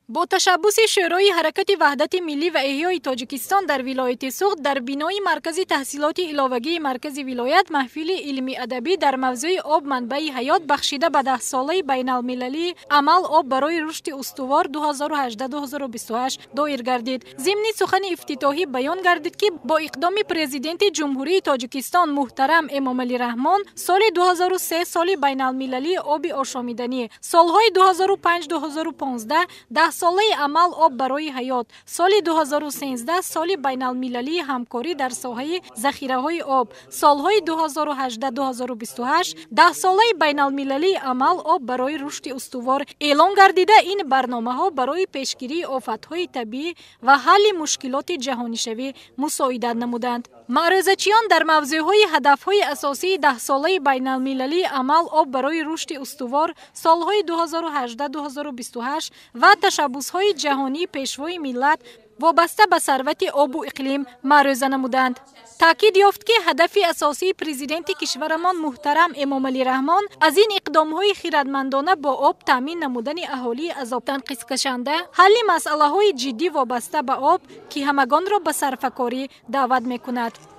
با تشبث شورای حرکت وحدت ملی و احیای تاجیکستان در ولایت سوخت در بینای مرکز تحصیلات علاوگی مرکز ولایت محفل علمی ادبی در موضوع آب منبع حیات بخشیده به 10 ساله بین المللی عمل آب برای رشد استوار 2018-2028 دایر گردید. ضمن سخن افتتاحی بیان گردید که با اقدام پرزیدنت جمهوری تاجیکستان محترم امامعلی رحمان سال 2003 سال بین المللی آب آشامیدنی، سالهای 2005-2015 10 ساله عمل آب برای حیات، سال 2013 سال بین المللی همکاری در ساحه ذخیره های آب، سالهای 2018-2028 10 ساله بین المللی عمل آب برای رشد استوار اعلان گردیده این برنامه ها برای پیشگیری آفت های طبیعی و حل مشکلات جهانی شوی مساعدت نمودند. معرضچیان در موضوع های هدف های اساسی 10 ساله بین المللی عمل آب برای رشد استوار سالهای 2018-2028 و تشبث های جهانی پیشوای ملت وابسته به ثروت آب و اقلیم معرضه نمودند. تاکید یافت که هدف اساسی پرزیدنت کشورمان محترم امامعلی رحمان از این اقدام های خیرتمندانه با آب تامین نمودن اهالی از آب تنقیص کشنده، حل مسئله های جدی وابسته به آب که همگان را به صرفه‌کاری دعوت می‌کند.